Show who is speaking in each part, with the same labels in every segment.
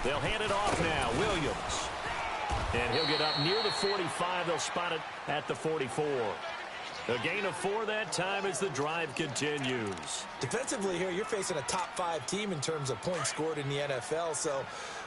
Speaker 1: They'll hand it off now. Williams. And he'll get up near the 45. They'll spot it at the 44. A gain of 4 that time as the drive continues.
Speaker 2: Defensively here, you're facing a top-5 team in terms of points scored in the NFL. So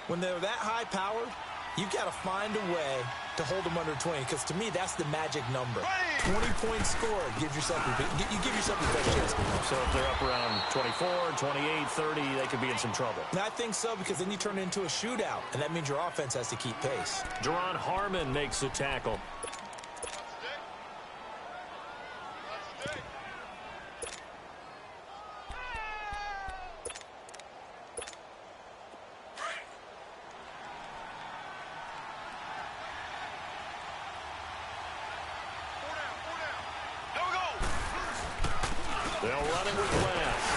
Speaker 2: when they're that high-powered, you've got to find a way to hold them under 20, because to me, that's the magic number. 20 points scored gives yourself you give yourself your best chance.
Speaker 1: So if they're up around 24, 28, 30, they could be in some trouble.
Speaker 2: And I think so, because then you turn it into a shootout, and that means your offense has to keep pace.
Speaker 1: Deron Harmon makes the tackle. They'll run it with West.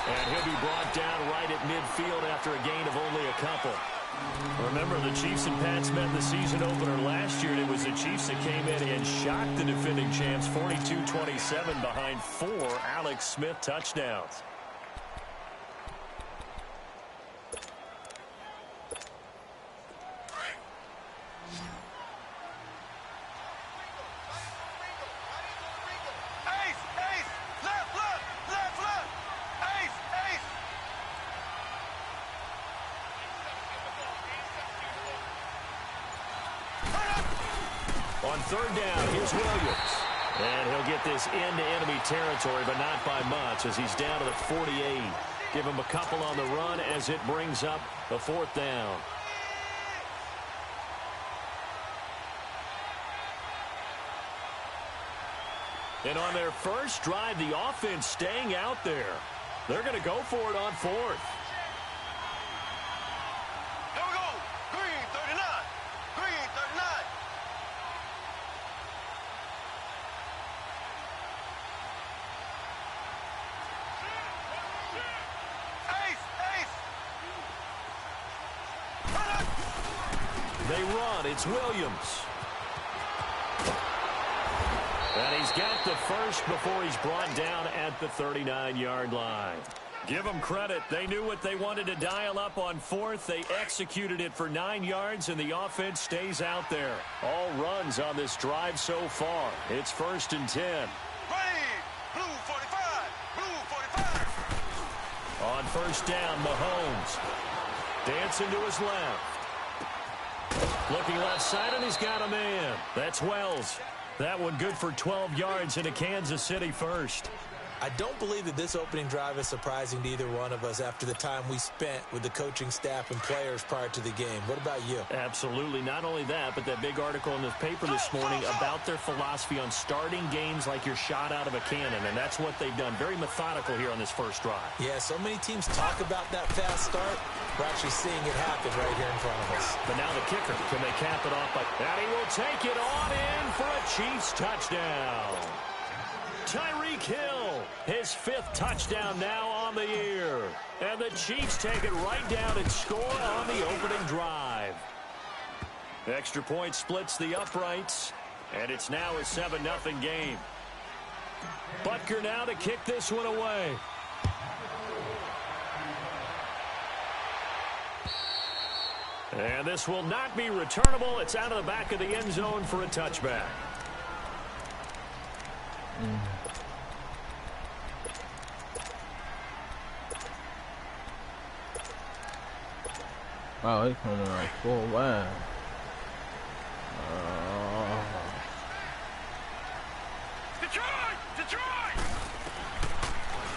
Speaker 1: And he'll be brought down right at midfield after a gain of only a couple. Remember, the Chiefs and Pats met in the season opener last year, and it was the Chiefs that came in and shocked the defending champs 42-27 behind 4 Alex Smith touchdowns. On third down, here's Williams. And he'll get this into enemy territory, but not by much, as he's down to the 48. Give him a couple on the run as it brings up the 4th down. And on their first drive, the offense staying out there. They're going to go for it on 4th. They run. It's Williams. And he's got the first before he's brought down at the 39-yard line. Give them credit. They knew what they wanted to dial up on 4th. They executed it for 9 yards, and the offense stays out there. All runs on this drive so far. It's 1st and 10.
Speaker 3: Blue 45. Blue 45.
Speaker 1: On first down, Mahomes. Dancing to his left. Looking left side, and he's got a man. That's Wells. That one good for 12 yards into Kansas City first.
Speaker 2: I don't believe that this opening drive is surprising to either one of us after the time we spent with the coaching staff and players prior to the game. What about you?
Speaker 1: Absolutely. Not only that, but that big article in the paper this morning about their philosophy on starting games like you're shot out of a cannon, and that's what they've done. Very methodical here on this first drive.
Speaker 2: Yeah, so many teams talk about that fast start. We're actually seeing it happen right here in front of us.
Speaker 1: But now the kicker, can they cap it off? And he will take it on in for a Chiefs touchdown. Tyreek Hill, his 5th touchdown now on the year. And the Chiefs take it right down and score on the opening drive. Extra point splits the uprights, and it's now a 7-0 game. Butker now to kick this one away. And this will not be returnable. It's out of the back of the end zone for a touchback.
Speaker 4: Wow, he's coming like full line.
Speaker 3: Detroit! Detroit!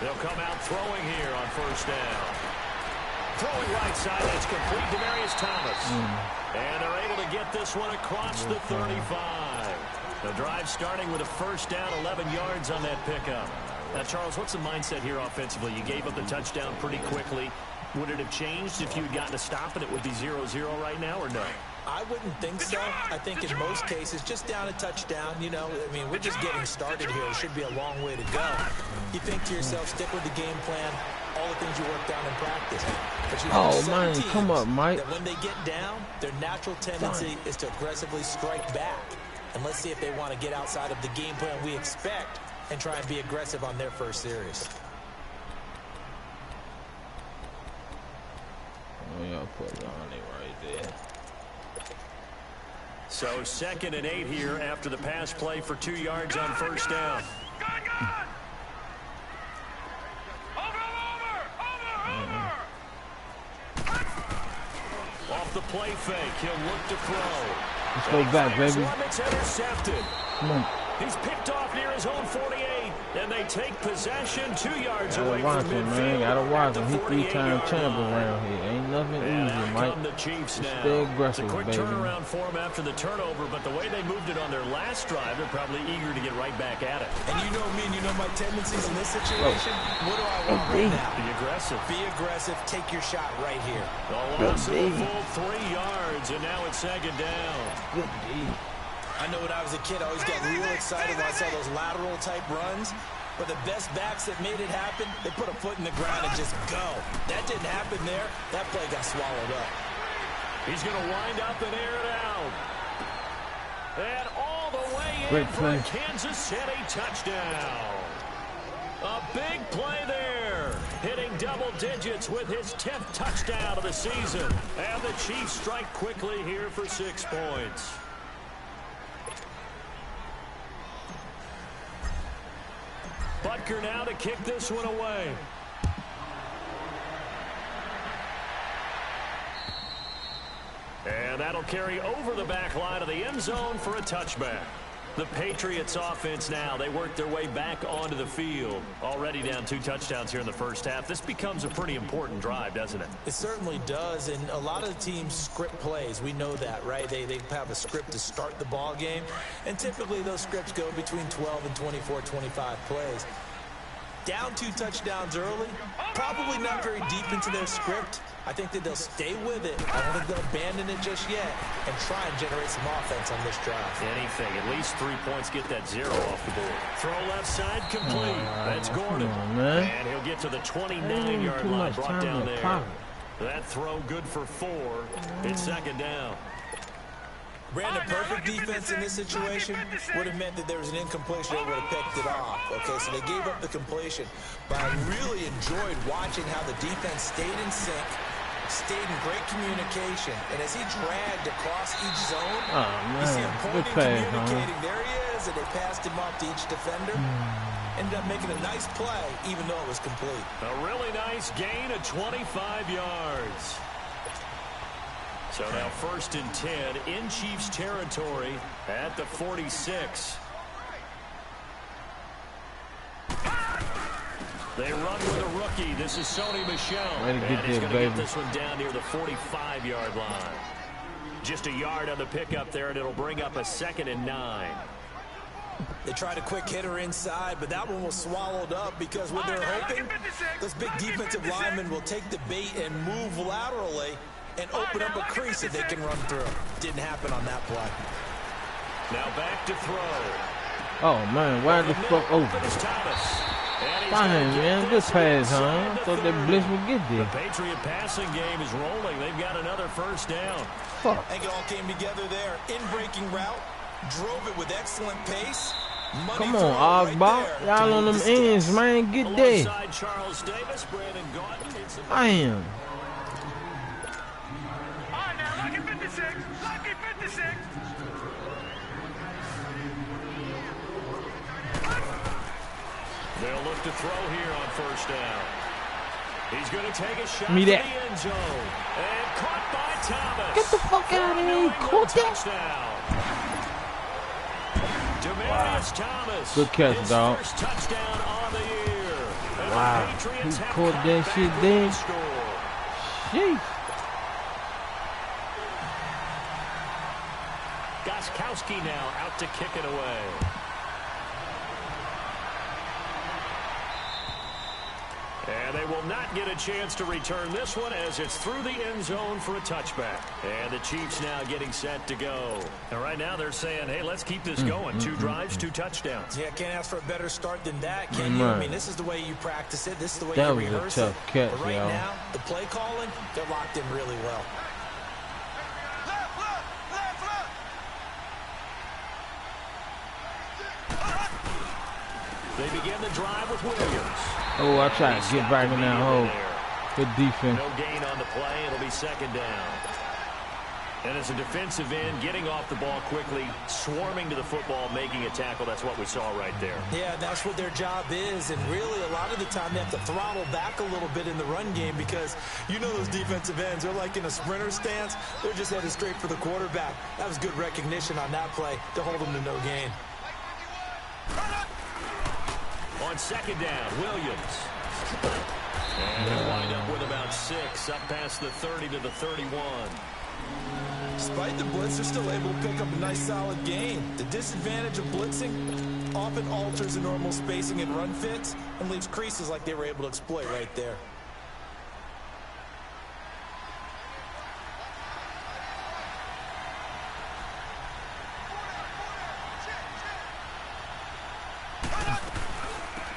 Speaker 1: They'll come out throwing here on first down. Throwing right side, it's complete to Demarius Thomas. And they're able to get this one across the 35. The drive starting with a first down, 11 yards on that pickup. Now, Charles, what's the mindset here offensively? You gave up the touchdown pretty quickly. Would it have changed if you had gotten a stop and it would be 0-0 right now, or no?
Speaker 2: I wouldn't think so. I think in most cases, just down a touchdown, you know, I mean, we're just getting started here. It should be a long way to go. You think to yourself, stick with the game plan, all the things you worked on in practice. But you have some teams
Speaker 4: come up, Mike.
Speaker 2: that when they get down, their natural tendency is to aggressively strike back. And let's see if they want to get outside of the game plan we expect and try and be aggressive on their first series.
Speaker 4: We gotta put it on anywhere. there.
Speaker 1: So 2nd and 8 here after the pass play for 2 yards on first down. Off the play fake, he'll look to throw.
Speaker 4: Let's go back, baby.
Speaker 1: It's intercepted.
Speaker 4: Come on.
Speaker 1: He's picked off near his own 48, and they take possession 2 yards away
Speaker 4: Gotta watch
Speaker 1: from
Speaker 4: him,
Speaker 1: midfield.
Speaker 4: man. Gotta watch him. He
Speaker 1: 48
Speaker 4: 3-time champ
Speaker 1: line.
Speaker 4: around here. Ain't nothing easy, Mike.
Speaker 1: The Chiefs now.
Speaker 4: Stay aggressive,
Speaker 1: it's a quick
Speaker 4: baby.
Speaker 1: turnaround for them after the turnover, but the way they moved it on their last drive, they're probably eager to get right back at it.
Speaker 2: And you know me, and you know my tendencies in this situation. What do I want right now?
Speaker 1: Be aggressive.
Speaker 2: Be aggressive. Take your shot right here.
Speaker 1: A loss of a full 3 yards, and now it's 2nd down.
Speaker 4: Good D.
Speaker 2: I know when I was a kid, I always got real excited when I saw those lateral type runs. But the best backs that made it happen, they put a foot in the ground and just go. That didn't happen there. That play got swallowed up.
Speaker 1: He's going to wind up and air it out. And all the way in
Speaker 4: Great
Speaker 1: for
Speaker 4: play.
Speaker 1: a Kansas City touchdown. A big play there. Hitting double digits with his 10th touchdown of the season. And the Chiefs strike quickly here for 6 points. Butker now to kick this one away. And that'll carry over the back line of the end zone for a touchback. The Patriots offense now, they work their way back onto the field. Already down 2 touchdowns here in the first half. This becomes a pretty important drive, doesn't it?
Speaker 2: It certainly does, and a lot of the teams script plays. We know that, right? They have a script to start the ball game, and typically those scripts go between 12 and 24, 25 plays. Down 2 touchdowns early, probably not very deep into their script. I think that they'll stay with it. I don't think they'll abandon it just yet and try and generate some offense on this drive.
Speaker 1: Anything, at least 3 points, get that 0 off the board. Throw left side complete. That's Gordon. And he'll get to the 29-yard line, brought down there. That throw good for 4. It's 2nd down.
Speaker 2: Brandon, perfect defense in this situation would have meant that there was an incompletion that would have picked it off. Okay, so they gave up the completion. But I really enjoyed watching how the defense stayed in sync, stayed in great communication. And as he dragged across each zone, you see him pointing, communicating. There he is, and they passed him off to each defender. Ended up making a nice play, even though it was complete.
Speaker 1: A really nice gain of 25 yards. So now 1st and 10 in Chiefs territory at the 46. They run with a rookie. This is Sony Michel. And he's going to get this one down near the 45-yard line. Just a yard on the pickup there, and it'll bring up a 2nd and 9.
Speaker 2: They tried a quick hitter inside, but that one was swallowed up because when they're hoping, those big defensive linemen will take the bait and move laterally and open up a crease that they can run through. Didn't happen on that play.
Speaker 1: Now back to throw.
Speaker 4: Oh, man, why the fuck over? Fine, man. Good pass, huh? I thought that blitz would get there.
Speaker 1: The Patriot passing game is rolling. They've got another 1st down.
Speaker 4: Fuck.
Speaker 2: I think it all came together there. In-breaking route. Drove it with excellent pace.
Speaker 4: Come on, Ogbot. Y'all on them ends, man. Get there.
Speaker 1: Charles Davis, Brandon Gordon.
Speaker 4: I am.
Speaker 3: Lucky 56. Lucky 56.
Speaker 1: They'll look to throw here on 1st down. He's going to take a shot
Speaker 4: Me
Speaker 1: to the
Speaker 4: that.
Speaker 1: end zone. And caught by Thomas.
Speaker 4: Get the fuck out of here. You caught that?
Speaker 1: Demarius Thomas.
Speaker 4: Good catch,
Speaker 1: his
Speaker 4: dog.
Speaker 1: First touchdown on the year. And
Speaker 4: Wow.
Speaker 1: the Patriots
Speaker 4: He
Speaker 1: have
Speaker 4: caught
Speaker 1: come
Speaker 4: that
Speaker 1: back
Speaker 4: shit
Speaker 1: with
Speaker 4: there.
Speaker 1: the score.
Speaker 4: Jeez.
Speaker 1: Gostkowski now out to kick it away. And they will not get a chance to return this one as it's through the end zone for a touchback. And the Chiefs now getting set to go. And right now they're saying, hey, let's keep this going. 2 drives, 2 touchdowns.
Speaker 2: Yeah, can't ask for a better start than that, can you? I mean, this is the way you practice it. This is the way
Speaker 4: That
Speaker 2: you
Speaker 4: was a
Speaker 2: rehearse it.
Speaker 4: tough catch,
Speaker 2: But right
Speaker 4: y'all.
Speaker 2: now, the play calling, they're locked in really well.
Speaker 1: They begin the drive with Williams.
Speaker 4: Oh, I tried to get back in that hole. Good defense.
Speaker 1: No gain on the play. It'll be 2nd down. And as a defensive end, getting off the ball quickly, swarming to the football, making a tackle, that's what we saw right there.
Speaker 2: Yeah, that's what their job is. And really, a lot of the time, they have to throttle back a little bit in the run game because you know those defensive ends, they're like in a sprinter stance. They're just headed straight for the quarterback. That was good recognition on that play to hold them to no gain.
Speaker 1: On second down, Williams. And they'll wind up with about 6, up past the 30 to the 31.
Speaker 2: Despite the blitz, they're still able to pick up a nice solid gain. The disadvantage of blitzing often alters the normal spacing and run fits and leaves creases like they were able to exploit right there.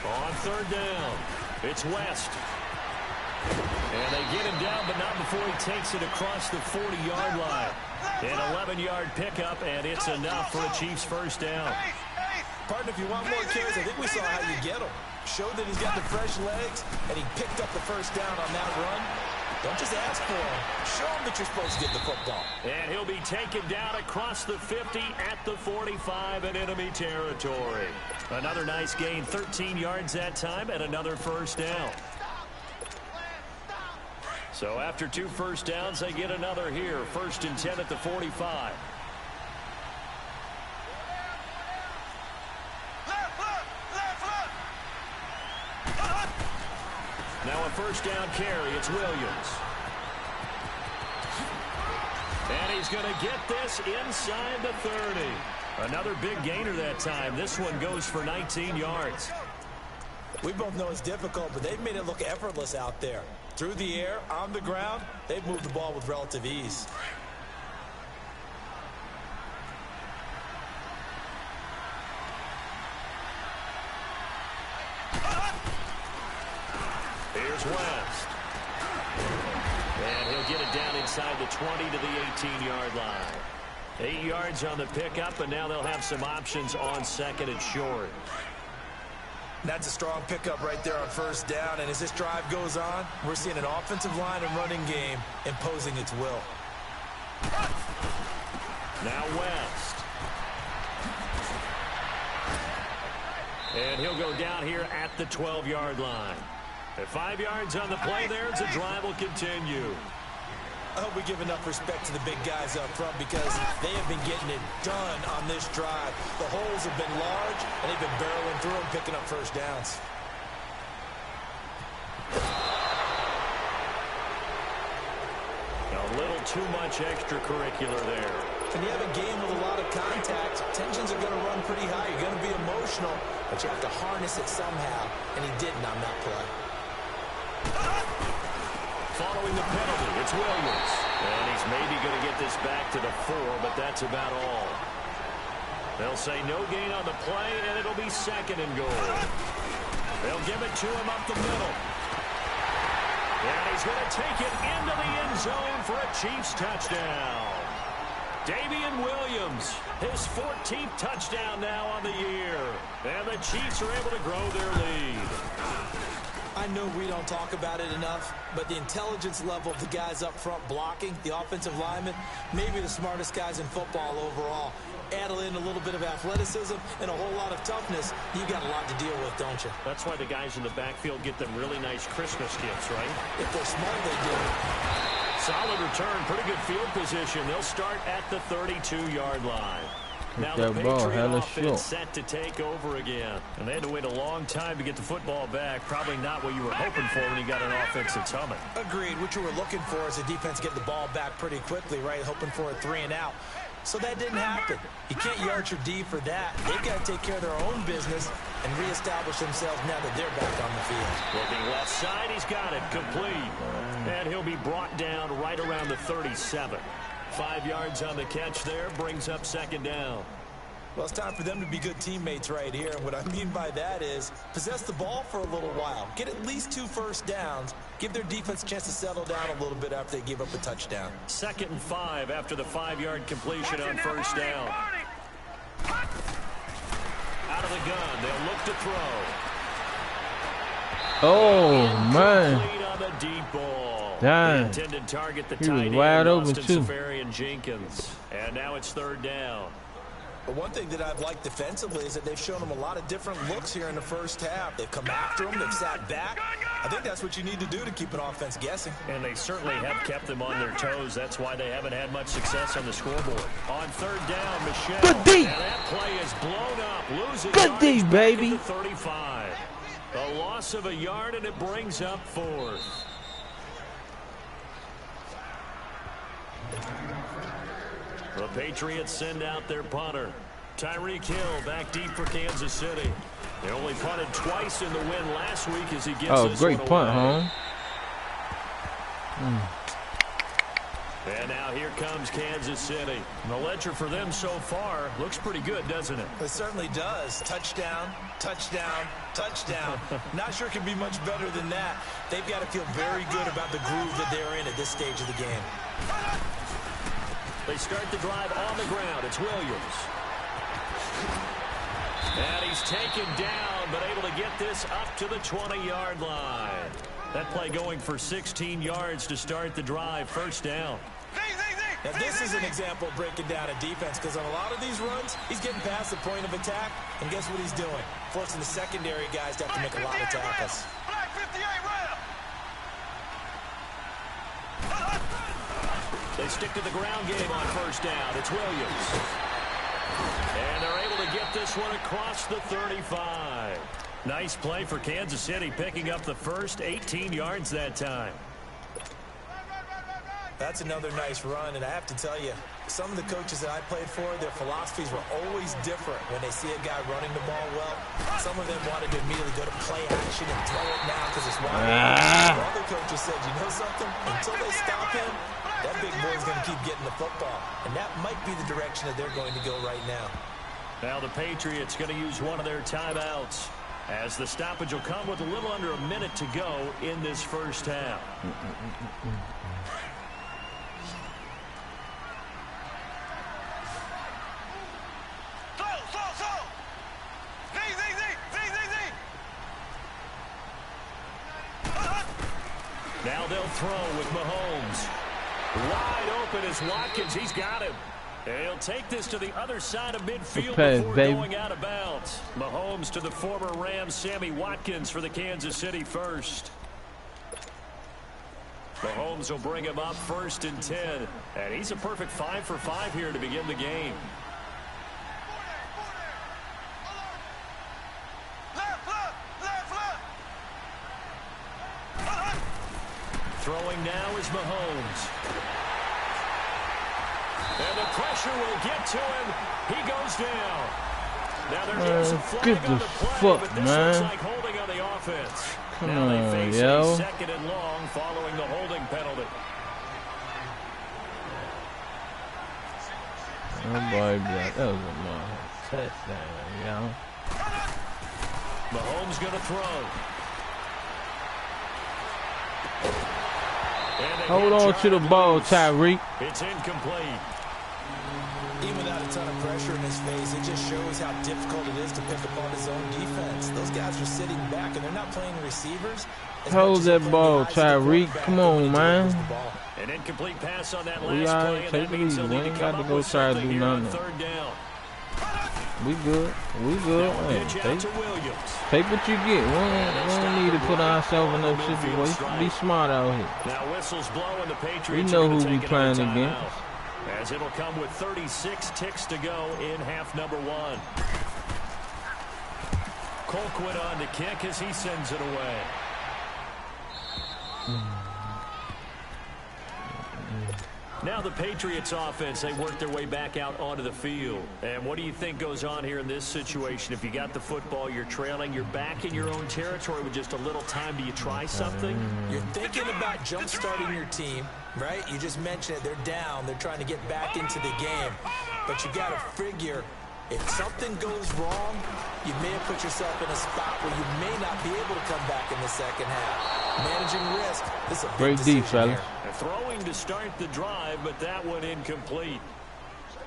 Speaker 1: On third down, it's West. And they get him down, but not before he takes it across the 40-yard line. An 11-yard pickup, and it's enough for a Chiefs first down.
Speaker 2: Partner, if you want more carries, I think we saw how you get him. Showed that he's got the fresh legs, and he picked up the first down on that run. Don't just ask for him. Show him that you're supposed to get the football.
Speaker 1: And he'll be taken down across the 50 at the 45 in enemy territory. Another nice gain, 13 yards that time, and another first down. So after 2 first downs, they get another here. 1st and 10 at the 45. Now a first down carry. It's Williams. And he's going to get this inside the 30. Another big gainer that time. This one goes for 19 yards.
Speaker 2: We both know it's difficult, but they've made it look effortless out there. Through the air, on the ground, they've moved the ball with relative ease.
Speaker 1: Here's West. And he'll get it down inside the 20 to the 18-yard line. 8 yards on the pickup, and now they'll have some options on second and short.
Speaker 2: That's a strong pickup right there on first down, and as this drive goes on, we're seeing an offensive line and running game imposing its will.
Speaker 1: Now West. And he'll go down here at the 12-yard line. At 5 yards on the play there, the drive will continue.
Speaker 2: I hope we give enough respect to the big guys up front because they have been getting it done on this drive. The holes have been large, and they've been barreling through and picking up first downs.
Speaker 1: A little too much extracurricular there.
Speaker 2: When you have a game with a lot of contact, tensions are going to run pretty high. You're going to be emotional, but you have to harness it somehow, and he didn't on that play.
Speaker 1: Following the penalty, it's Williams. And he's maybe going to get this back to the 4, but that's about all. They'll say no gain on the play, and it'll be 2nd and goal. They'll give it to him up the middle. And he's going to take it into the end zone for a Chiefs touchdown. Damian Williams, his 14th touchdown now on the year. And the Chiefs are able to grow their lead.
Speaker 2: I know we don't talk about it enough, but the intelligence level of the guys up front blocking, the offensive linemen, maybe the smartest guys in football overall. Add in a little bit of athleticism and a whole lot of toughness, you got a lot to deal with, don't you?
Speaker 1: That's why the guys in the backfield get them really nice Christmas gifts, right?
Speaker 2: If they're smart, they do.
Speaker 1: Solid return, pretty good field position. They'll start at the 32-yard line. Now the Patriot offense set to take over again. And they had to wait a long time to get the football back. Probably not what you were hoping for when you got an offense that's humming.
Speaker 2: Agreed. What you were looking for is the defense get the ball back pretty quickly, right? Hoping for a 3 and out. So that didn't happen. You can't yard your D for that. They've got to take care of their own business and reestablish themselves now that they're back on the field.
Speaker 1: Looking left side, he's got it. Complete. And he'll be brought down right around the 37. 5 yards on the catch there, brings up 2nd down.
Speaker 2: Well, it's time for them to be good teammates right here. And what I mean by that is possess the ball for a little while. Get at least 2 first downs. Give their defense a chance to settle down a little bit after they give up a touchdown.
Speaker 1: 2nd and 5 after the 5-yard completion on first down. Out of the gun, they'll look to throw.
Speaker 4: Oh, man.
Speaker 1: On the deep ball.
Speaker 4: Damn.
Speaker 1: The intended target, the
Speaker 4: he was
Speaker 1: tight
Speaker 4: wide
Speaker 1: end,
Speaker 4: open,
Speaker 1: Austin
Speaker 4: too.
Speaker 1: Safarian Jenkins. And now it's third down.
Speaker 2: But one thing that I've liked defensively is that they've shown them a lot of different looks here in the first half. They've come after them. They've sat back. I think that's what you need to do to keep an offense guessing.
Speaker 1: And they certainly have kept them on their toes. That's why they haven't had much success on the scoreboard. On third down, Michelle.
Speaker 4: Good D.
Speaker 1: And that play is blown up. Losing
Speaker 4: Good D, baby.
Speaker 1: 35. A loss of a yard, and it brings up fourth. The Patriots send out their punter. Tyreek Hill back deep for Kansas City. They only punted twice in the win last week as he gets this
Speaker 4: great
Speaker 1: one
Speaker 4: punt,
Speaker 1: away.
Speaker 4: huh?
Speaker 1: And now here comes Kansas City. The ledger for them so far looks pretty good, doesn't it?
Speaker 2: It certainly does. Touchdown, touchdown, touchdown. Not sure it can be much better than that. They've got to feel very good about the groove that they're in at this stage of the game.
Speaker 1: They start the drive on the ground. It's Williams. And he's taken down, but able to get this up to the 20-yard line. That play going for 16 yards to start the drive. First down.
Speaker 2: Now, this is an example of breaking down a defense, because on a lot of these runs, he's getting past the point of attack, and guess what he's doing? Forcing the secondary guys to have to make a lot of tackles.
Speaker 1: They stick to the ground game on first down. It's Williams. And they're able to get this one across the 35. Nice play for Kansas City, picking up the first 18 yards that time.
Speaker 2: That's another nice run, and I have to tell you, some of the coaches that I played for, their philosophies were always different when they see a guy running the ball well. Some of them wanted to immediately go to play action and throw it now because it's wide. Other coaches said, you know something? Until they stop him, that big boy's going to keep getting the football. And that might be the direction that they're going to go right now.
Speaker 1: Now the Patriots going to use one of their timeouts, as the stoppage will come with a little under a minute to go in this first half. Now they'll throw with Mahomes. Wide open is Watkins. He's got him. And he'll take this to the other side of midfield before going out of bounds. Mahomes to the former Rams, Sammy Watkins for the Kansas City first. Mahomes will bring him up first and 10. And he's a perfect 5 for 5 here to begin the game. Throwing now is Mahomes. And the pressure will get to him. He goes down. Now there is a flag on the play, but this looks like holding on the offense. Now they face a second and long following the holding penalty.
Speaker 4: Oh boy, that was a touchdown, yo.
Speaker 1: Mahomes going to throw.
Speaker 4: Hold on to the ball, Tyreek.
Speaker 1: It's incomplete.
Speaker 2: Even without a ton of pressure in his face, it just shows how difficult it is to pick upon his own defense. Those guys are sitting back, and they're not playing receivers.
Speaker 4: Hold that ball, Tyreek. Come on, man.
Speaker 1: An incomplete pass on that last play, and that means he'll need to come up with something here on third down.
Speaker 4: We good. We good. Hey, take what you get. We don't need to put ourselves in no situation. Be smart out here.
Speaker 1: Now whistles blow, and the Patriots
Speaker 4: we know who we playing against.
Speaker 1: As it'll come with 36 ticks to go in half number 1. Colquitt on the kick as he sends it away. Now the Patriots offense, they work their way back out onto the field. And what do you think goes on here in this situation? If you got the football, you're trailing, you're back in your own territory with just a little time. Do you try something?
Speaker 2: You're thinking about jump-starting your team, right? You just mentioned it. They're down. They're trying to get back into the game. But you got to figure, if something goes wrong, you may have put yourself in a spot where you may not be able to come back in the second half. Managing risk. This is a big decision here.
Speaker 1: Throwing to start the drive, but that one incomplete.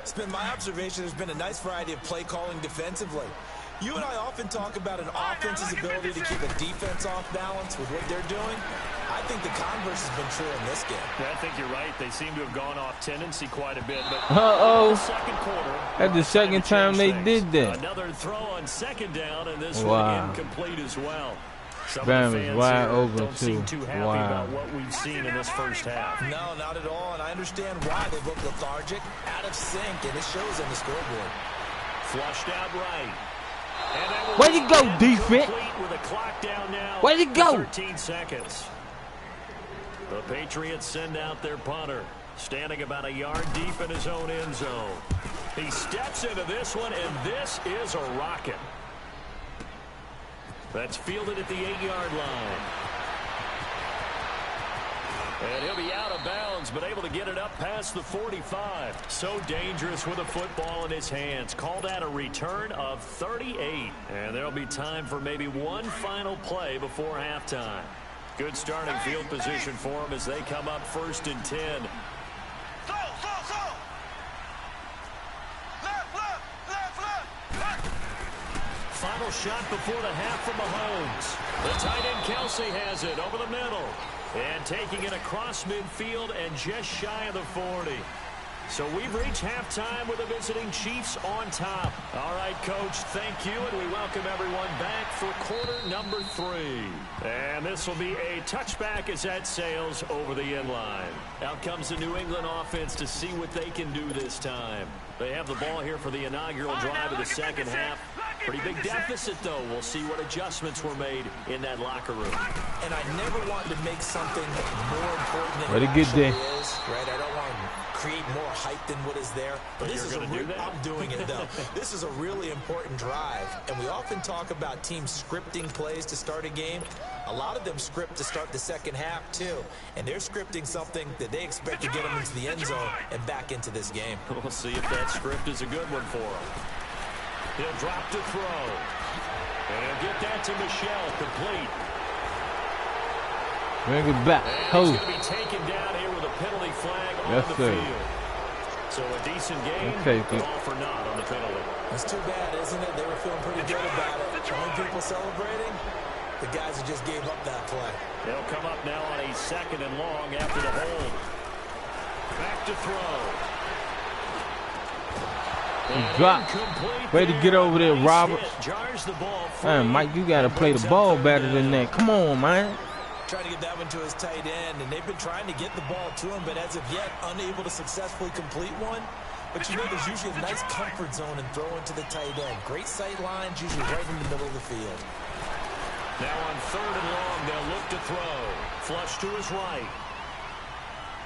Speaker 2: It's been my observation there's been a nice variety of play calling defensively. You and I often talk about an offense's ability to keep a defense off balance with what they're doing. I think the converse has been true in this game.
Speaker 1: Yeah, I think you're right. They seem to have gone off tendency quite a bit. But
Speaker 4: second quarter, that's the second time they did that.
Speaker 1: Another throw on second down, and this one incomplete as well.
Speaker 4: Bam is wide open
Speaker 1: don't seem too happy about what we've seen in this first half.
Speaker 2: No, not at all, and I understand why they look lethargic, out of sync, and it shows on the scoreboard.
Speaker 1: Flushed out right.
Speaker 4: Where you go, defense?
Speaker 1: With a clock down now.
Speaker 4: Where you go?
Speaker 1: 13 seconds. The Patriots send out their punter, standing about a yard deep in his own end zone. He steps into this one, and this is a rocket. That's fielded at the 8-yard line. And he'll be out of bounds, but able to get it up past the 45. So dangerous with a football in his hands. Called out a return of 38. And there'll be time for maybe one final play before halftime. Good starting field position for him as they come up 1st and 10. Final shot before the half from Mahomes. The tight end Kelsey has it over the middle. And taking it across midfield and just shy of the 40. So we've reached halftime with the visiting Chiefs on top. All right, Coach, thank you, and we welcome everyone back for quarter number 3. And this will be a touchback as that sails over the end line. Out comes the New England offense to see what they can do this time. They have the ball here for the inaugural drive of the second half. Pretty big deficit, though. We'll see what adjustments were made in that locker room.
Speaker 2: And I never wanted to make something more important than
Speaker 4: it actually
Speaker 2: is. Right? I don't want to create more hype than what is there. But this is I'm doing it, though. This is a really important drive. And we often talk about teams scripting plays to start a game. A lot of them script to start the second half, too. And they're scripting something that they expect to get them into the end zone and back into this game.
Speaker 1: We'll see if that script is a good one for them. He'll drop to throw. And he'll get that to Michelle, complete.
Speaker 4: Bring it back.
Speaker 1: And he's going to be taken down here with a penalty flag on the field. So a decent game, but all for naught on the penalty.
Speaker 2: It's too bad, isn't it? They were feeling pretty good about it. Showing people celebrating, the guys who just gave up that play.
Speaker 1: They'll come up now on a 2nd and long after the hold. Back to throw.
Speaker 4: Drop. Way to get over there, Roberts. Man, Mike, you got to play the ball better than that. Come on, man.
Speaker 2: Trying to get that one to his tight end, and they've been trying to get the ball to him, but as of yet, unable to successfully complete one. But you know, there's usually a nice comfort zone in throwing to the tight end. Great sight lines, usually right in the middle of the field.
Speaker 1: Now on 3rd and long, they'll look to throw. Flush to his right.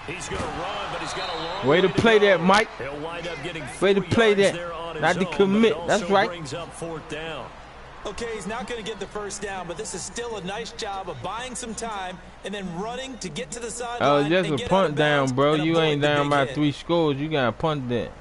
Speaker 1: He's going to run, but he's got a long
Speaker 4: way to play that, Mike.
Speaker 1: He'll wind up getting
Speaker 4: way to play that. Not to commit. That's right.
Speaker 1: Brings up 4th down.
Speaker 2: Okay, he's not going to get the first down, but this is still a nice job of buying some time and then running to get to the sideline.
Speaker 4: Oh, just a punt down, bro. You ain't down by 3 scores. You got to punt that.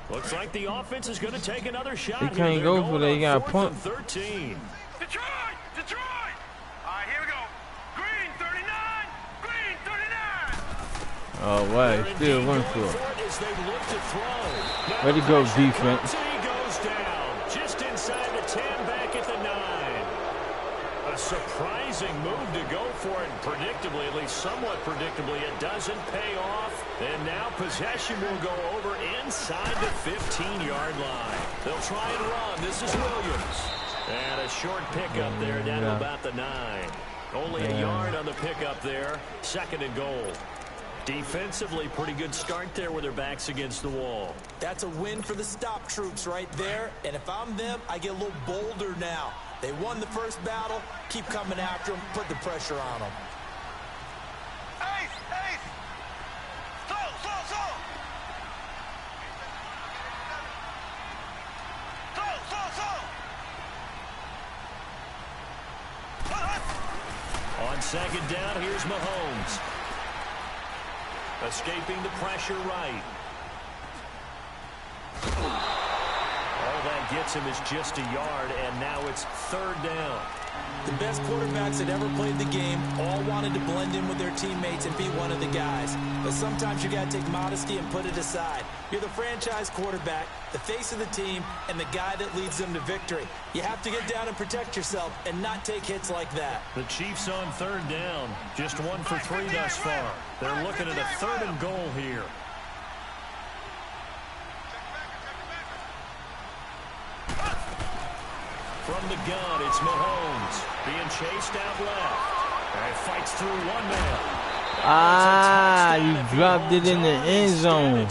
Speaker 1: Looks like the offense is going to take another shot.
Speaker 4: He can't go for that. He got a punt.
Speaker 1: 13.
Speaker 3: Detroit! Detroit! All right, here we go. Green 39. Green 39.
Speaker 4: Oh, wow. He still went for it. Way to go, defense.
Speaker 1: He goes down just inside the 10, back at the 9. A surprising move to go for it. Predictably, at least somewhat predictably, it doesn't pay off. And now possession will go over inside the 15-yard line. They'll try and run. This is Williams. And a short pickup there down to about the 9. Only a yard on the pickup there. 2nd and goal. Defensively, pretty good start there with their backs against the wall.
Speaker 2: That's a win for the stop troops right there. And if I'm them, I get a little bolder now. They won the first battle. Keep coming after them. Put the pressure on them.
Speaker 1: On 2nd down, here's Mahomes. Escaping the pressure right. All that gets him is just a yard, and now it's 3rd down.
Speaker 2: The best quarterbacks that ever played the game all wanted to blend in with their teammates and be one of the guys. But sometimes you got to take modesty and put it aside. You're the franchise quarterback, the face of the team, and the guy that leads them to victory. You have to get down and protect yourself and not take hits like that.
Speaker 1: The Chiefs on third down. Just 1 for 3 thus far. They're looking at a 3rd and goal here. From the gun, it's Mahomes being chased out left. And fights through one man.
Speaker 4: Ah, you dropped it in the end zone.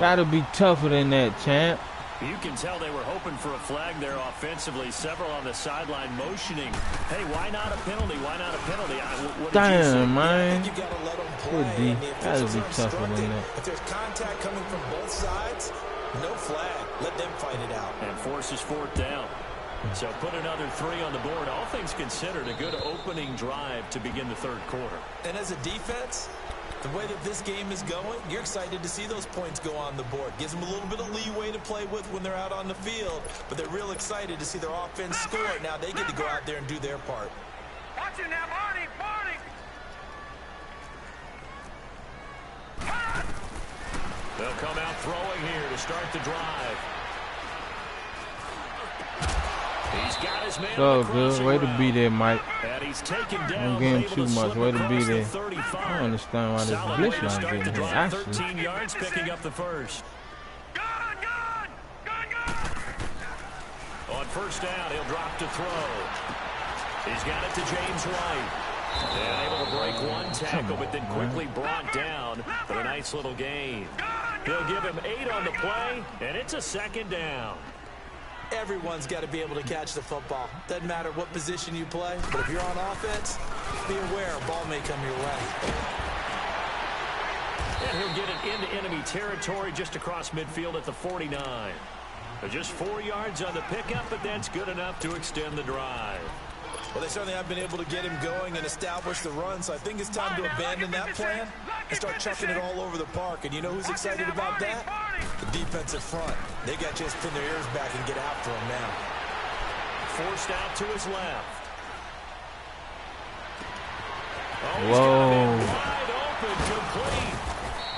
Speaker 4: Gotta be tougher than that, champ.
Speaker 1: You can tell they were hoping for a flag there offensively. Several on the sideline motioning. Hey, why not a penalty? Why not a penalty?
Speaker 4: Damn, man.
Speaker 2: You gotta let them play.
Speaker 4: Gotta be tougher than that.
Speaker 2: If there's contact coming from both sides, no flag. Let them fight it out.
Speaker 1: And forces 4th down. So put another 3 on the board. All things considered, a good opening drive to begin the 3rd quarter.
Speaker 2: And as a defense, the way that this game is going, you're excited to see those points go on the board. Gives them a little bit of leeway to play with when they're out on the field, but they're real excited to see their offense score. Now they get to go out there and do their part.
Speaker 3: Watch it now, Barney!
Speaker 1: They'll come out throwing here to start the drive. He's got his man.
Speaker 4: So good. Way to be there, Mike.
Speaker 1: And he's taken down.
Speaker 4: Don't give him too much. Way to be there. I don't understand why this blitz not getting here. Actually,
Speaker 1: 13 yards, picking up the first.
Speaker 3: Gun!
Speaker 1: On first down, he'll drop to throw. He's got it to James White. And able to break one tackle, but then quickly brought down. But a nice little gain. They'll give him 8 on the play, and it's a 2nd down.
Speaker 2: Everyone's got to be able to catch the football. Doesn't matter what position you play, but if you're on offense, be aware a ball may come your way.
Speaker 1: And he'll get it into enemy territory just across midfield at the 49. Just 4 yards on the pickup, but that's good enough to extend the drive.
Speaker 2: Well, they certainly have been able to get him going and establish the run, so I think it's time to abandon that plan and start chucking it all over the park. And you know who's excited about that? The defensive front. They got to just pin their ears back and get after him now.
Speaker 1: Forced out to his left.
Speaker 4: Whoa.
Speaker 1: Wide open, complete.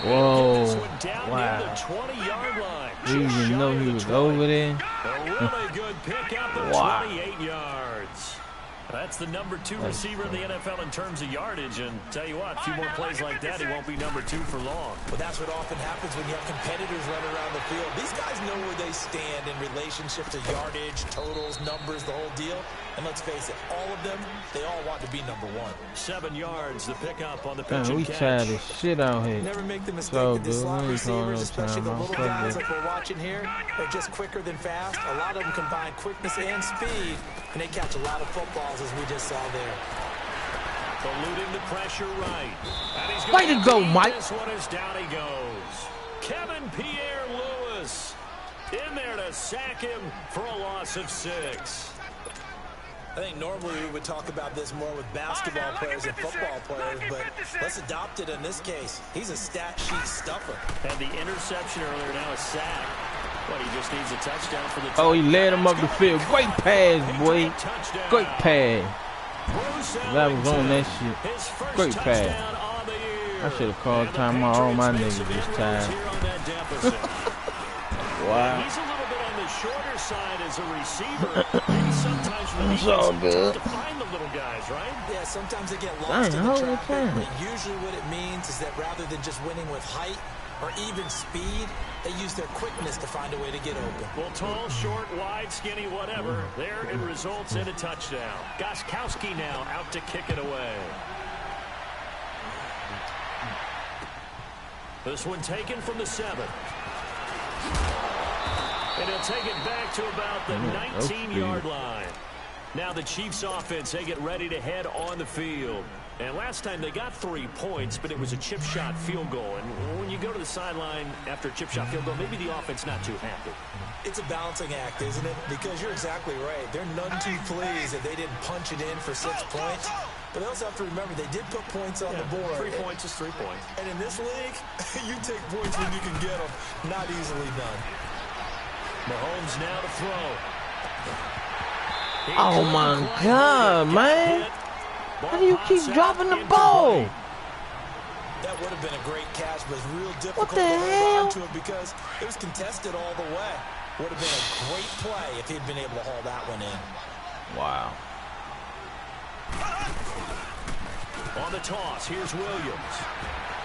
Speaker 4: Whoa. Wow.
Speaker 1: The 20-yard line.
Speaker 4: You didn't know he was over there.
Speaker 1: A really good pickup of 28 yards. That's the number 2 receiver in the NFL in terms of yardage. And tell you what, a few more plays like that, he won't be number 2 for long.
Speaker 2: Well, that's what often happens when you have competitors running around the field. These guys know where they stand in relationship to yardage, totals, numbers, the whole deal. And let's face it, all of them, they all want to be number 1.
Speaker 1: 7 yards, the pickup on the pitch
Speaker 4: Man, we
Speaker 1: and catch.
Speaker 4: tired as shit out here.
Speaker 2: Never make the mistake
Speaker 4: So
Speaker 2: that the
Speaker 4: good.
Speaker 2: slot
Speaker 4: We ain't calling
Speaker 2: receivers,
Speaker 4: no
Speaker 2: especially the
Speaker 4: time.
Speaker 2: little
Speaker 4: Fuck
Speaker 2: guys
Speaker 4: it.
Speaker 2: like we're watching here, are just quicker than fast. A lot of them combine quickness and speed, and they catch a lot of footballs, as we just saw there.
Speaker 1: Eluding the pressure right. And he's
Speaker 4: Way to go, Mike.
Speaker 1: This one is down he goes. Kevin Pierre-Louis in there to sack him for a loss of 6.
Speaker 2: I think normally we would talk about this more with basketball players and football players, but let's adopt it in this case. He's a stat sheet stuffer.
Speaker 1: And the interception earlier, now a sack. But he just needs a touchdown for the
Speaker 4: Oh, he led him up the field. Great pass, boy. Great pass. That was on that shit. Great pass. I should have called timeout. All my niggas this time. Wow.
Speaker 1: He's a little bit on the shorter side as a receiver. Maybe sometimes when
Speaker 4: It's all good.
Speaker 1: to find the little guys, right?
Speaker 2: Yeah, sometimes they get lost in the
Speaker 4: Dang,
Speaker 2: traffic,
Speaker 4: holy
Speaker 2: but usually what it means is that rather than just winning with height or even speed, they use their quickness to find a way to get open.
Speaker 1: Well, tall, short, wide, skinny, whatever. There it results in a touchdown. Gostkowski now out to kick it away. This one taken from the 7. And he'll take it back to about the 19-yard line. Now the Chiefs offense, they get ready to head on the field. And last time they got 3 points, but it was a chip shot field goal. And when you go to the sideline after a chip shot field goal, maybe the offense not too happy.
Speaker 2: It's a balancing act, isn't it? Because you're exactly right. They're none too pleased that they didn't punch it in for 6 points. But they also have to remember they did put points on the board.
Speaker 1: 3 points is 3 points.
Speaker 2: And in this league, you take points when you can get them. Not easily done.
Speaker 1: Mahomes now to throw.
Speaker 4: Oh my God, man. How do you keep dropping the ball?
Speaker 2: That would have been a great catch, but it's real difficult
Speaker 4: What the
Speaker 2: to hold
Speaker 4: hell?
Speaker 2: on to it because it was contested all the way. Would have been a great play if he'd been able to haul that one in.
Speaker 4: Wow.
Speaker 1: On the toss, here's Williams.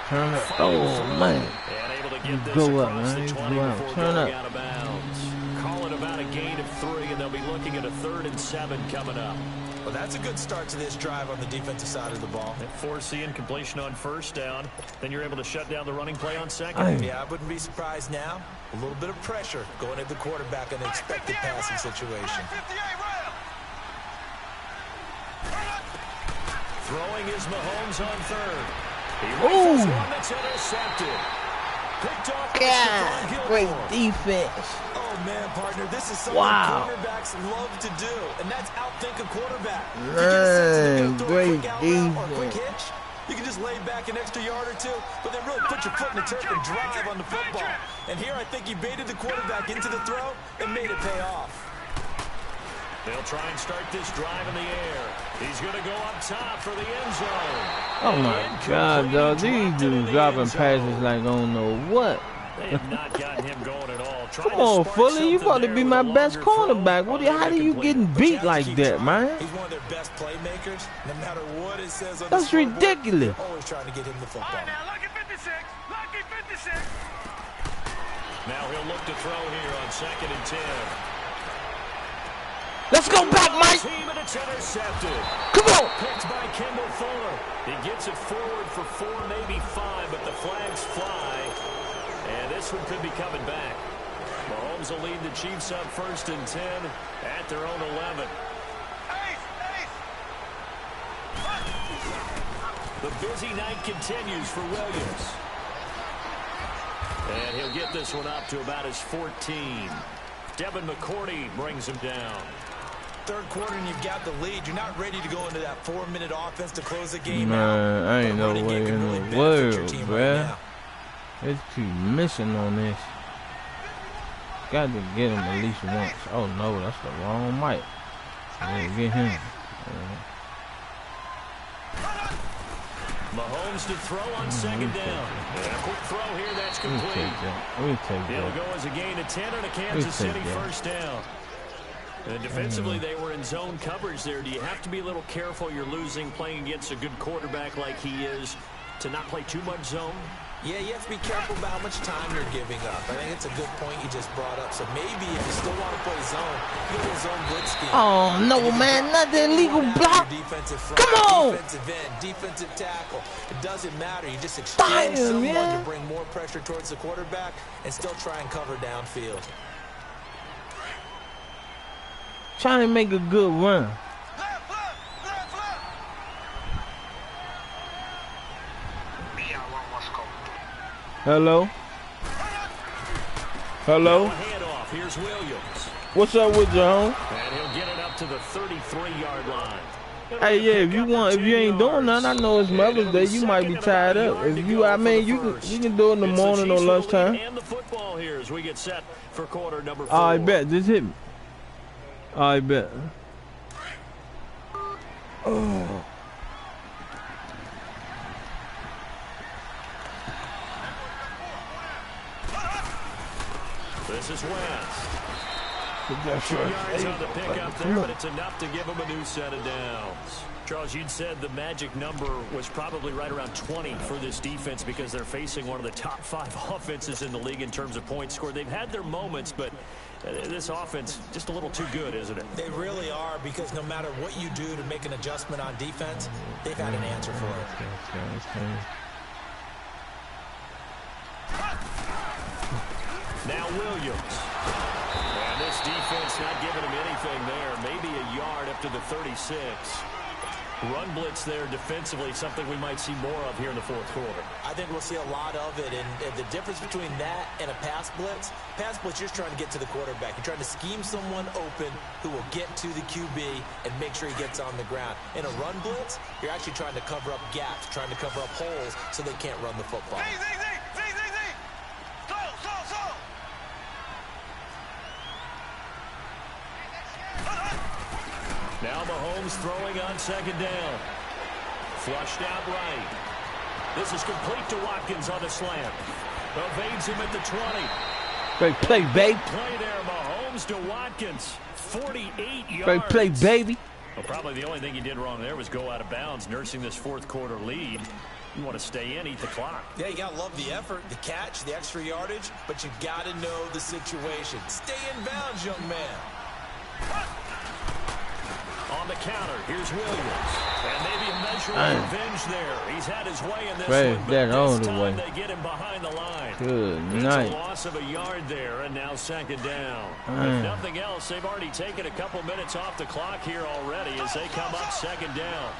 Speaker 4: Turn it. Oh, man.
Speaker 1: And able to get this
Speaker 4: Go up,
Speaker 1: across
Speaker 4: man.
Speaker 1: the 20
Speaker 4: Go out.
Speaker 1: before
Speaker 4: Turn
Speaker 1: going
Speaker 4: up.
Speaker 1: out of bounds. Call it about a gain of 3, and they'll be looking at a 3rd and 7 coming up.
Speaker 2: Well, that's a good start to this drive on the defensive side of the ball.
Speaker 1: Forcing completion on 1st down. Then you're able to shut down the running play on 2nd.
Speaker 4: Aye.
Speaker 2: Yeah, I wouldn't be surprised now. A little bit of pressure going at the quarterback in an expected passing situation.
Speaker 1: Throwing is Mahomes on 3rd. He
Speaker 4: Ooh.
Speaker 1: rifles one that's intercepted. Picked off by
Speaker 4: God,
Speaker 1: Stephon
Speaker 4: great
Speaker 1: Gilmore.
Speaker 4: defense.
Speaker 2: Oh, man, partner, this is something
Speaker 4: Wow.
Speaker 2: quarterbacks love to do, and that's outthink a quarterback. You
Speaker 4: Man,
Speaker 2: get a sense that they're gonna throw a
Speaker 4: great
Speaker 2: quick out route or a quick
Speaker 4: defense.
Speaker 2: hitch. You can just lay back an extra yard or 2, but then really put your foot in the turf and drive on the football. And here I think he baited the quarterback into the throw and made it pay off.
Speaker 1: They'll try and start this drive in the air. He's going to go up top for the end zone.
Speaker 4: Oh my God, dog. These dudes dropping passes like I don't know what.
Speaker 1: They have not gotten him going at all.
Speaker 4: Come on, Fuller. You about to be my best cornerback. How do you getting beat like that, man?
Speaker 2: He's one of their best playmakers. No matter what it says on
Speaker 4: That's
Speaker 2: the scoreboard,
Speaker 4: ridiculous.
Speaker 2: they're always trying to get him the
Speaker 3: All
Speaker 2: football.
Speaker 3: right, now, lucky 56. Lucky 56.
Speaker 1: Now he'll look to throw here on 2nd and 10.
Speaker 4: Let's go back, Mike.
Speaker 1: Team, and it's intercepted.
Speaker 4: Come on.
Speaker 1: Picked by Kendall Fuller. He gets it forward for 4, maybe 5, but the flags fly. And this one could be coming back. Mahomes will lead the Chiefs up 1st and 10 at their own 11. The busy night continues for Williams. And he'll get this one up to about his 14. Devin McCourty brings him down.
Speaker 2: 3rd quarter and you've got the lead. You're not ready to go into that 4-minute offense to close the game out.
Speaker 4: Man, I ain't no
Speaker 2: Running
Speaker 4: way
Speaker 2: game can
Speaker 4: in
Speaker 2: really
Speaker 4: the
Speaker 2: benefit your
Speaker 4: world,
Speaker 2: team
Speaker 4: bruh.
Speaker 2: right now.
Speaker 4: Let's keep missing on this. Got to get him at least once. Oh no, that's the wrong mic. Get him.
Speaker 1: Mahomes to throw on 2nd down. And a quick throw here, that's
Speaker 4: Let me
Speaker 1: complete.
Speaker 4: take that. Let me take
Speaker 1: It'll
Speaker 4: that.
Speaker 1: go as a gain of 10 and a Kansas
Speaker 4: take
Speaker 1: City
Speaker 4: that.
Speaker 1: 1st down. And defensively, they were in zone coverage there. Do you have to be a little careful? You're losing, playing against a good quarterback like he is, to not play too much zone?
Speaker 2: Yeah, you have to be careful about how much time you're giving up. I think it's a good point you just brought up. So maybe if you still want to play zone, you go to zone blitz scheme.
Speaker 4: Oh no, man, not the illegal block.
Speaker 2: Defensive front,
Speaker 4: Come on.
Speaker 2: defensive end, defensive tackle. It doesn't matter. You just exchange
Speaker 4: Fire,
Speaker 2: someone
Speaker 4: man.
Speaker 2: to bring more pressure towards the quarterback and still try and cover downfield.
Speaker 4: Trying to make a good run.
Speaker 3: Left, left, left, left.
Speaker 4: Hello? Hello?
Speaker 1: Handoff. Here's Williams.
Speaker 4: What's up with you, home?
Speaker 1: And he'll get it up to the 33-yard line.
Speaker 4: Hey, yeah, if you ain't doing nothing, I know it's Mother's Day, you might be tied up. If you, I mean, you can do it in the morning or lunchtime.
Speaker 1: And the football here as we get set for quarter number 4.
Speaker 4: I bet, just hit me. I bet. Oh.
Speaker 1: This is West.
Speaker 4: Get that
Speaker 1: 2
Speaker 4: short.
Speaker 1: yards on the pickup there, but it's enough to give him a new set of downs. Charles, you'd said the magic number was probably right around 20 for this defense because they're facing one of the top 5 offenses in the league in terms of points scored. They've had their moments, but this offense just a little too good, isn't it?
Speaker 2: They really are, because no matter what you do to make an adjustment on defense, they've had an answer for it.
Speaker 1: Now Williams. And this defense not giving him anything there. Maybe a yard up to the 36. Run blitz there defensively, something we might see more of here in the 4th quarter.
Speaker 2: I think we'll see a lot of it, and the difference between that and a pass blitz, you're just trying to get to the quarterback. You're trying to scheme someone open who will get to the QB and make sure he gets on the ground. In a run blitz, you're actually trying to cover up gaps, trying to cover up holes so they can't run the football.
Speaker 3: Z. Slow.
Speaker 1: Now Mahomes throwing on second down. Flushed out right. This is complete to Watkins on the slant. Evades him at the 20.
Speaker 4: Great play, baby.
Speaker 1: Play there, Mahomes to Watkins. 48 yards.
Speaker 4: Great play, baby.
Speaker 1: Well, probably the only thing he did wrong there was go out of bounds, nursing this fourth quarter lead. You want to stay in, eat the clock.
Speaker 2: Yeah, you got to love the effort, the catch, the extra yardage, but you got to know the situation. Stay in bounds, young man.
Speaker 1: On the counter, here's Williams. And maybe a measure of revenge there. He's had his way in this one, but this time they get him behind the line.
Speaker 4: Good
Speaker 1: It's
Speaker 4: night.
Speaker 1: a loss of a yard there, and now second down. If nothing else, they've already taken a couple minutes off the clock here already as they come up second down.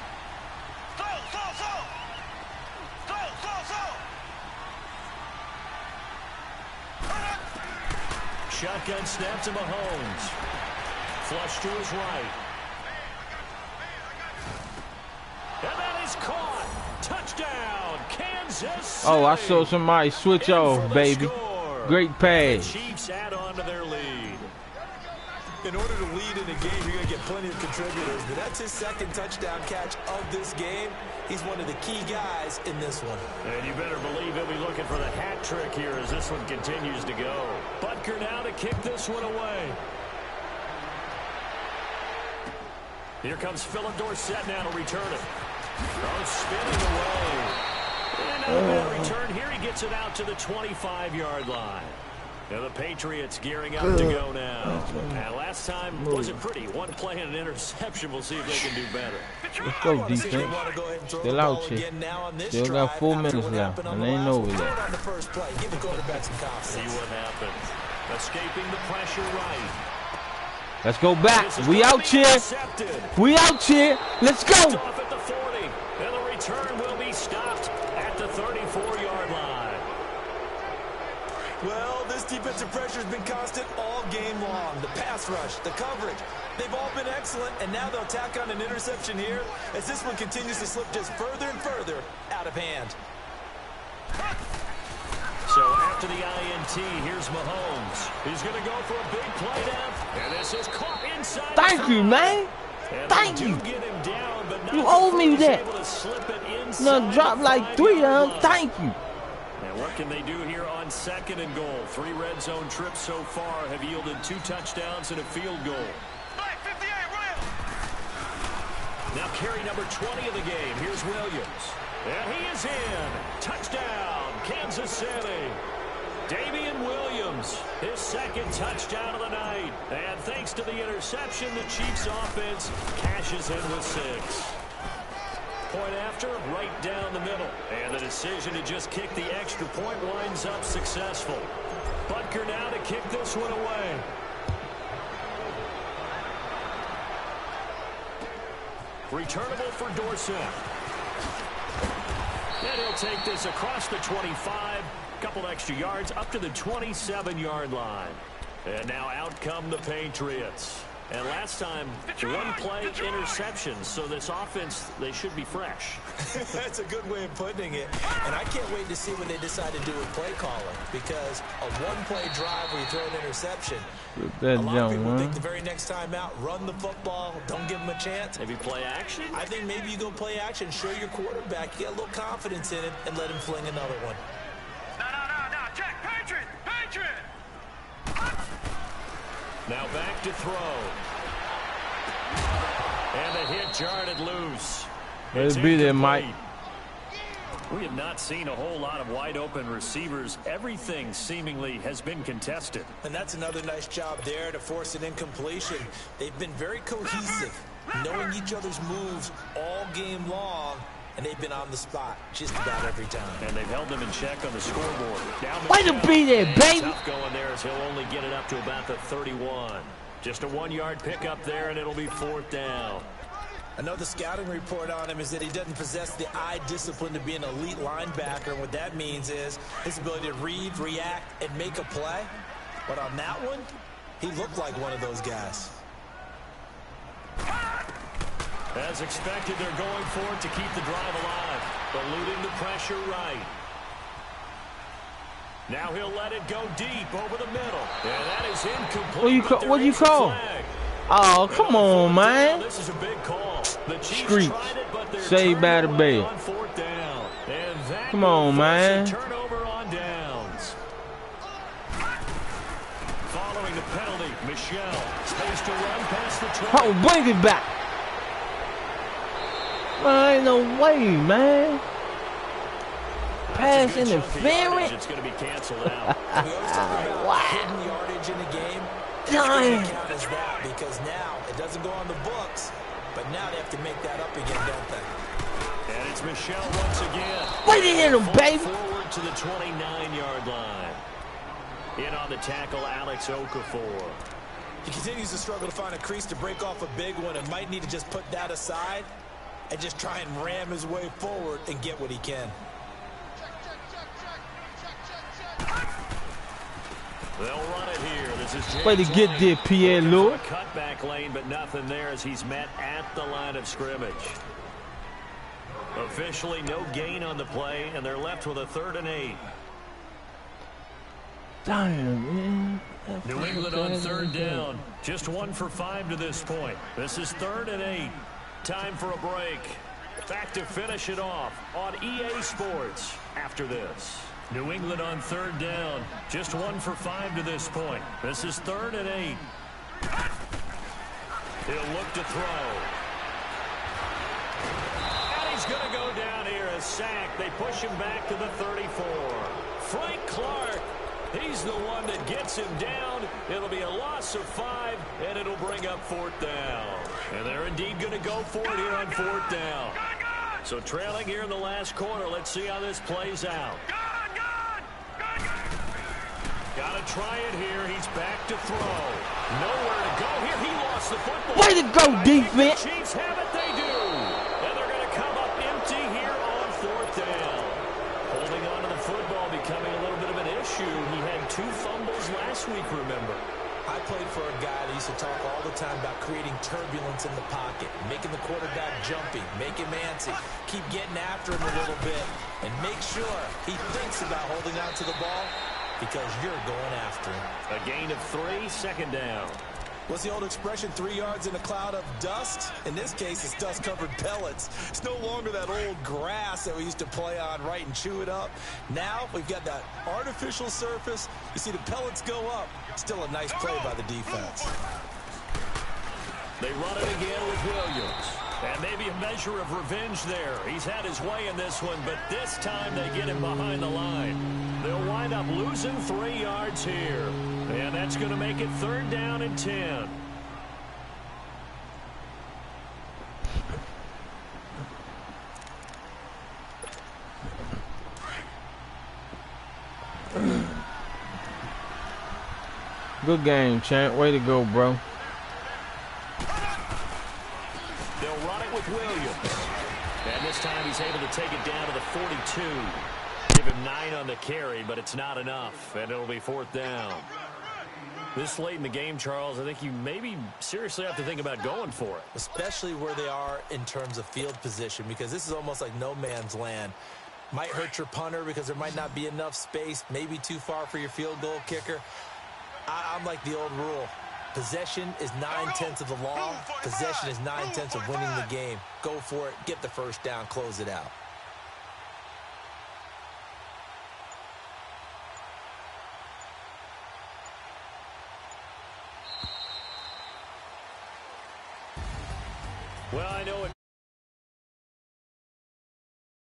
Speaker 1: Shotgun snap to Mahomes. Flush to his right. And that is caught. Touchdown, Kansas City.
Speaker 4: Oh, I saw somebody switch off, baby. Great pass.
Speaker 1: The Chiefs add on to their lead.
Speaker 2: In order to lead in a game, you're going to get plenty of contributors, but that's his second touchdown catch of this game. He's one of the key guys in this one.
Speaker 1: And you better believe he'll be looking for the hat trick here as this one continues to go. Butker now to kick this one away. Here comes Philip Dorsett now to return it. Oh, spinning away. And now a return here. He gets it out to the 25-yard line. Now the Patriots gearing up to go now. And last time wasn't pretty. One play and an interception. We'll see if they can do better.
Speaker 4: Let's go, defense. Still out here. Still got 4 minutes left, and they ain't over yet.
Speaker 1: See what happens. Escaping the pressure right.
Speaker 4: Let's go back. We out here. We out here. Let's go.
Speaker 1: Off at the 40. And the return will be stopped at the 34-yard line.
Speaker 2: Well, this defensive pressure has been constant all game long. The pass rush, the coverage, they've all been excellent, and now they'll tack on an interception here as this one continues to slip just further and further out of hand.
Speaker 1: So after the INT, here's Mahomes. He's going to go for a big play now, and this is caught inside.
Speaker 4: Thank you, man. Thank you.
Speaker 1: Get him down, but
Speaker 4: you owe me that.
Speaker 1: No,
Speaker 4: drop like 3 of them. Thank you.
Speaker 1: And what can they do here on second and goal? 3 red zone trips so far have yielded 2 touchdowns and a field goal. Now carry number 20 of the game. Here's Williams. And he is in. Touchdown, Kansas City. Damian Williams, his second touchdown of the night. And thanks to the interception, the Chiefs offense cashes in with 6. Point after, right down the middle. And the decision to just kick the extra point winds up successful. Butker now to kick this one away. Returnable for Dorsett. And he'll take this across the 25. Couple extra yards up to the 27-yard line. And now out come the Patriots. And last time, 1 play interception. So this offense, they should be fresh.
Speaker 2: That's a good way of putting it. And I can't wait to see what they decide to do with play calling. Because a 1-play drive where you throw an interception, a lot of people think the very next time out, run the football, don't give them a chance.
Speaker 1: Maybe play action?
Speaker 2: I think maybe you go play action, show your quarterback, you get a little confidence in it, and let him fling another one.
Speaker 3: No. Check. Patriot.
Speaker 1: Now back to throw. And the hit jarred it loose.
Speaker 4: Let's be there, Mike.
Speaker 1: We have not seen a whole lot of wide open receivers. Everything seemingly has been contested.
Speaker 2: And that's another nice job there to force an incompletion. They've been very cohesive, knowing each other's moves all game long. And they've been on the spot just about every time.
Speaker 1: And they've held them in check on the scoreboard.
Speaker 4: Way to be there, baby.
Speaker 1: Tough going there as he'll only get it up to about the 31. Just a 1-yard pickup there, and it'll be 4th down.
Speaker 2: Another scouting report on him is that he doesn't possess the eye discipline to be an elite linebacker. And what that means is his ability to read, react, and make a play. But on that one, he looked like one of those guys.
Speaker 1: As expected, they're going for it to keep the drive alive. Eluding the pressure right. Now he'll let it go deep over the middle. And that is incomplete.
Speaker 4: What do you call? Oh, come on, man.
Speaker 1: This is a big call. The Chiefs
Speaker 4: Screech.
Speaker 1: tried it, but they're
Speaker 4: Saved by the bell.
Speaker 1: on fourth down. And that
Speaker 4: Come on, man.
Speaker 1: Turnover on downs. Following the penalty, Michelle space to run past the 20.
Speaker 4: Oh, bring it back. Man, ain't no way, man. Pass interference.
Speaker 1: It's going to be canceled out.
Speaker 2: We always talk about hidden yardage in a game.
Speaker 4: Damn.
Speaker 2: Count as that because now it doesn't go on the books, but now they have to make that up again, don't they?
Speaker 1: And it's Michelle once again.
Speaker 4: Wait a minute, baby.
Speaker 1: Forward to the 29-yard line. In on the tackle, Alex Okafor.
Speaker 2: He continues to struggle to find a crease to break off a big one and might need to just put that aside and just try and ram his way forward and get what he can.
Speaker 1: They'll run it here. This is James
Speaker 4: Way to get there, Pierre Lewis.
Speaker 1: Cutback lane, but nothing there as he's met at the line of scrimmage. Officially, no gain on the play, and they're left with a 3rd and 8.
Speaker 4: Damn, man.
Speaker 1: New England on 3rd down. Just 1 for 5 to this point. This is 3rd and 8. Time for a break. Back to finish it off on EA Sports after this. New England on 3rd down. Just 1 for 5 to this point. This is 3rd and 8. He'll look to throw. And he's going to go down here, a sack. They push him back to the 34. Frank Clark, he's the one that gets him down. It'll be a loss of 5, and it'll bring up 4th down. And they're indeed going to go for it here on 4th down. So trailing here in the last quarter. Let's see how this plays out. Got to try it here. He's back to throw. Nowhere to go here. He lost the football.
Speaker 4: Way to go, defense.
Speaker 1: The Chiefs have it. They do. And they're going to come up empty here on 4th down. Holding on to the football becoming a little bit of an issue. He had 2 fumbles last week, remember.
Speaker 2: I played for a guy that used to talk all the time about creating turbulence in the pocket, making the quarterback jumpy, make him antsy, keep getting after him a little bit, and make sure he thinks about holding on to the ball because you're going after him.
Speaker 1: A gain of 3, 2nd down.
Speaker 2: What's the old expression, 3 yards in a cloud of dust? In this case, it's dust-covered pellets. It's no longer that old grass that we used to play on, right, and chew it up. Now we've got that artificial surface. You see the pellets go up. Still a nice play by the defense.
Speaker 1: They run it again with Williams. And maybe a measure of revenge there. He's had his way in this one, but this time they get him behind the line. They'll wind up losing 3 yards here. And that's going to make it 3rd down and 10.
Speaker 4: Good game, champ. Way to go, bro.
Speaker 1: They'll run it with Williams. And this time he's able to take it down to the 42. Give him 9 on the carry, but it's not enough. And it'll be 4th down. This late in the game, Charles, I think you maybe seriously have to think about going for it.
Speaker 2: Especially where they are in terms of field position, because this is almost like no man's land. Might hurt your punter because there might not be enough space, maybe too far for your field goal kicker. I'm like the old rule. Possession is 9/10 of the law. Possession is 9/10 of winning the game. Go for it, get the 1st down, close it out.
Speaker 1: Well, I know it.